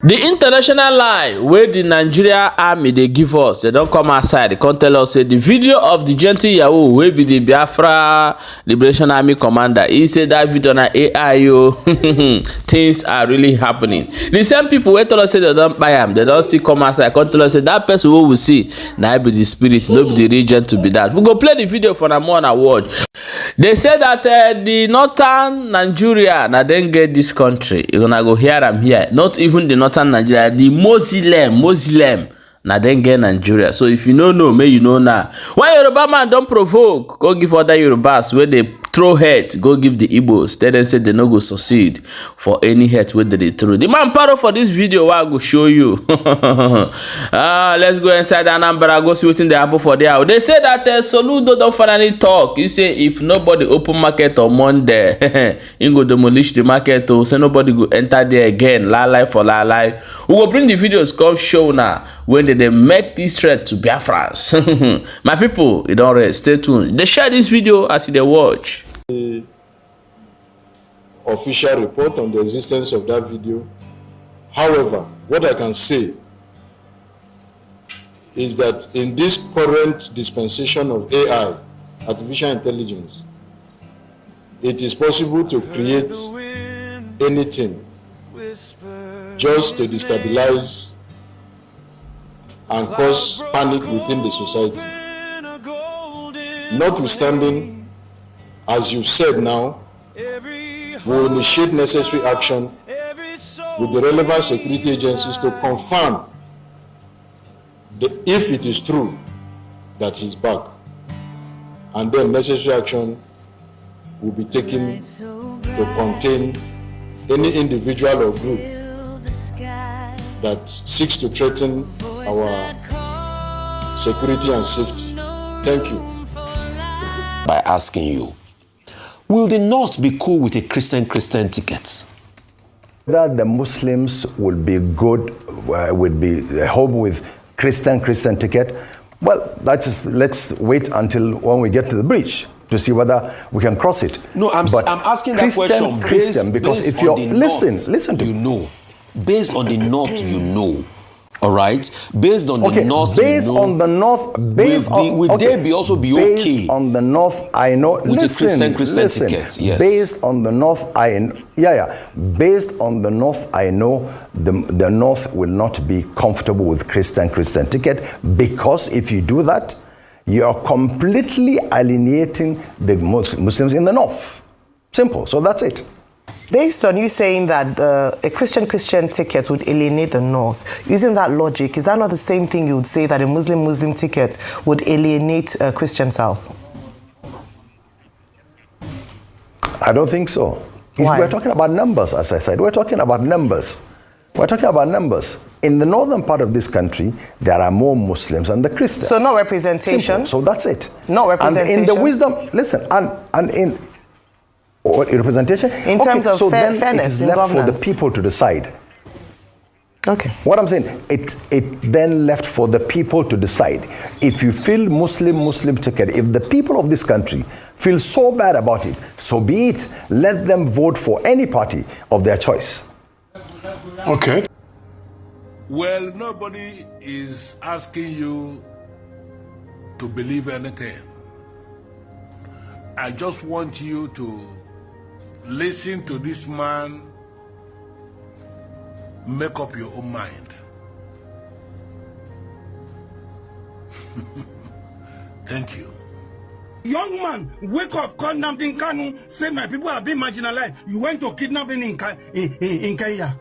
The international lie where the Nigeria army they give us, they don't come outside, they can't tell us say the video of the gentle Yahoo will be the Biafra Liberation Army commander. He said that video on AI things are really happening. The same people who tell us say they don't buy them, they don't still come outside, can't tell us say that person who will see now be the spirit, no be the region to be that. We go play the video for a more and watch. They say that the northern Nigeria now then get this country. You're gonna go hear them here. Not even the northern Nigeria, the Muslim now then get Nigeria. So if you don't know, may you know now. Why Yoruba man don't provoke? Go give other Yorubas where they throw hate. Go give the Igbos. Tell them say they no go succeed for any hate where they throw. The man part for this video I go show you. Let's go inside Anambra. Go see what they happen for there. They say that Soludo don't finally talk. He say if nobody open market on Monday, he go demolish the market. So nobody go enter there again. Lie for lie. We will bring the videos come show now when they make this threat to Biafrans. My people, you don't rest. Stay tuned. They share this video as they watch. The official report on the existence of that video. However, what I can say is that in this current dispensation of AI, artificial intelligence, it is possible to create anything just to destabilize and cause panic within the society. Notwithstanding, as you said now, we will initiate necessary action with the relevant security agencies to confirm if it is true that he's back. And then necessary action will be taken to contain any individual or group that seeks to threaten our security and safety. Thank you. By asking you, will they not be cool with a Christian ticket? That the Muslims will be good, would be home with Christian ticket. Well, let's wait until when we get to the bridge to see whether we can cross it. No, I'm asking that question Christian, because if you're listen to you know, based on the north, you know. All right, based on the north, based on the north, based on will they be also be okay? Based on the north, I know. With the Christian tickets, yes. Based on the north, Based on the north, I know the north will not be comfortable with Christian ticket, because if you do that, you are completely alienating the Muslims in the north. Simple. So that's it. Based on you saying that a Christian ticket would alienate the North, using that logic, is that not the same thing you would say that a Muslim ticket would alienate a Christian South? I don't think so. Why? We're talking about numbers, as I said. We're talking about numbers. In the northern part of this country, there are more Muslims than the Christians. So no representation? Simple. So that's it. No representation? And in the wisdom, listen, and in representation in terms of so then fairness it is in left governance for the people to decide. Okay. What I'm saying, it then left for the people to decide. If you feel Muslim ticket, if the people of this country feel so bad about it, so be it. Let them vote for any party of their choice. Okay. Well, nobody is asking you to believe anything. I just want you to listen to this man, make up your own mind. Thank you. Young man, wake up, call Namdin Kanu, say my people have been marginalized. You went to kidnapping in Kenya.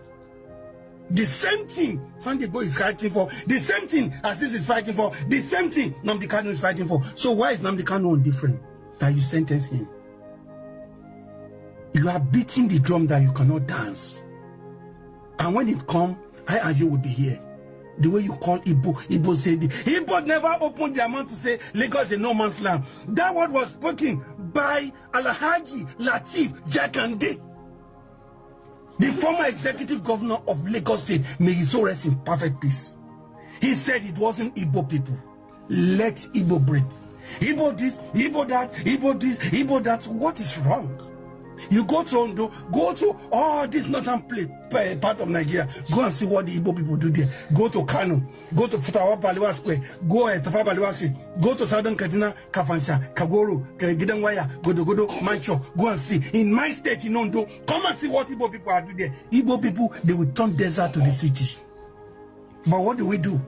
The same thing Sunday Boy is fighting for, the same thing Aziz is fighting for, the same thing Namdi Kanu is fighting for. So why is Namdi Kanu different that you sentence him? You are beating the drum that you cannot dance. And when it comes, I and you will be here. The way you call Igbo said it. Igbo never opened their mouth to say Lagos is a no man's land. That word was spoken by Alhaji Lateef Jakande, the former executive governor of Lagos State. May his soul rest in perfect peace. He said it wasn't Igbo people. Let Igbo breathe. Igbo this, Igbo that, Igbo this, Igbo that. What is wrong? You go to Ondo, go to all this northern part of Nigeria, go and see what the Igbo people do there. Go to Kano, go to Futawa Baliwa Square, go to Tafa Baliwa Street, go to Southern Kaduna, Kafansha, Kagoro, Gidanwaya, Godogodo, Mancho, go and see. In my state, in Ondo, come and see what Igbo people are doing there. Igbo people, they will turn desert to the city. But what do?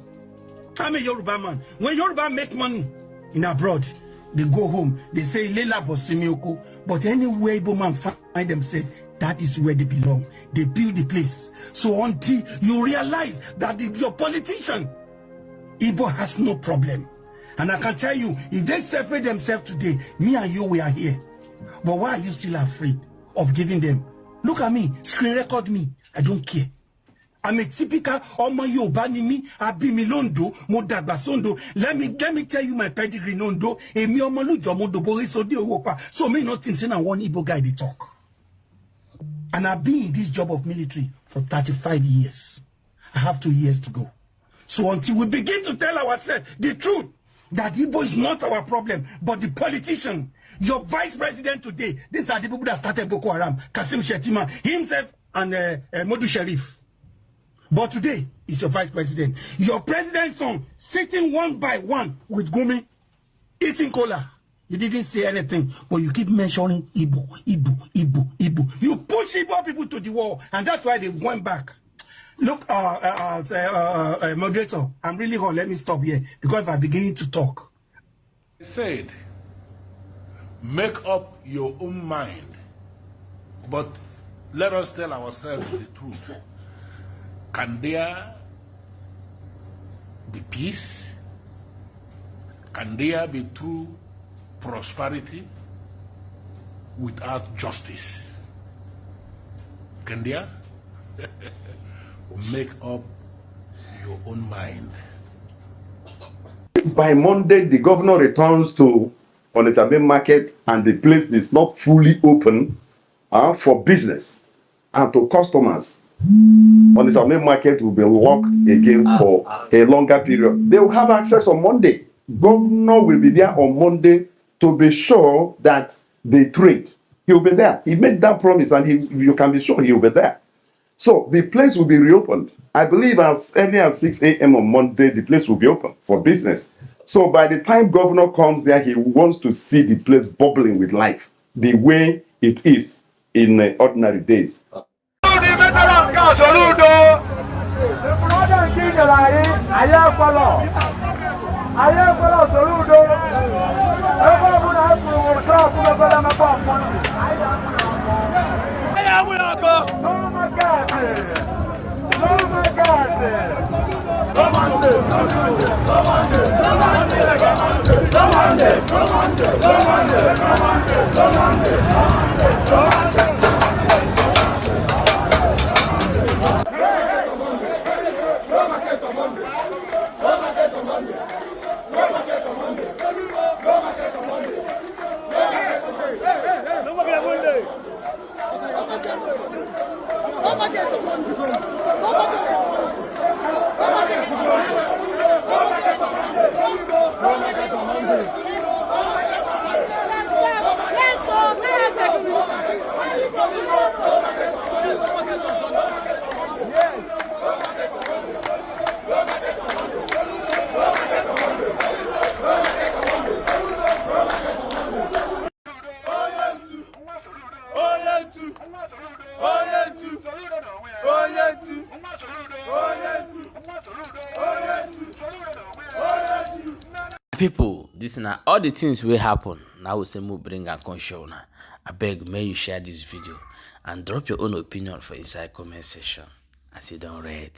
I'm a Yoruba man. When Yoruba make money in abroad, they go home, they say Lela Bosimioko, but anywhere Igbo man find themselves, that is where they belong. They build the place. So until you realize that your politician, Igbo has no problem. And I can tell you, if they separate themselves today, me and you, we are here. But why are you still afraid of giving them? Look at me, screen record me, I don't care. I'm a typical Omo Yoruba ni mi, abi mi londo, mo dagba sondo. Let me tell you my pedigree nondo. Emi Omo Lujo mo dobore so de owo pa. So me not think say na one Igbo guy dey talk. And I've been in this job of military for 35 years. I have 2 years to go. So until we begin to tell ourselves the truth, that Igbo is not our problem, but the politician, your vice president today, these are the people that started Boko Haram, Kasim Shettima, himself and Modu Sharif. But today is your vice president. Your president's son sitting one by one with Gumi, eating cola. You didn't say anything, but you keep mentioning Igbo, Igbo, Igbo, Igbo. You push Igbo people to the wall, and that's why they went back. Look, moderator, I'm really hot. Let me stop here because I'm beginning to talk. I said, make up your own mind, but let us tell ourselves the truth. Can there be peace? Can there be true prosperity without justice? Can there? Make up your own mind. By Monday, the governor returns to Onitsha main market and the place is not fully open for business and to customers. Onitsha main market will be locked again for a longer period. They will have access on Monday. Governor will be there on Monday to be sure that they trade. He will be there. He made that promise and you can be sure he will be there. So the place will be reopened. I believe as early as 6 a.m. on Monday, the place will be open for business. So by the time governor comes there, he wants to see the place bubbling with life, the way it is in ordinary days. People, this now all the things will happen. Now we say we bring a conscious. I beg, may you share this video and drop your own opinion for inside comment section. I see don't read.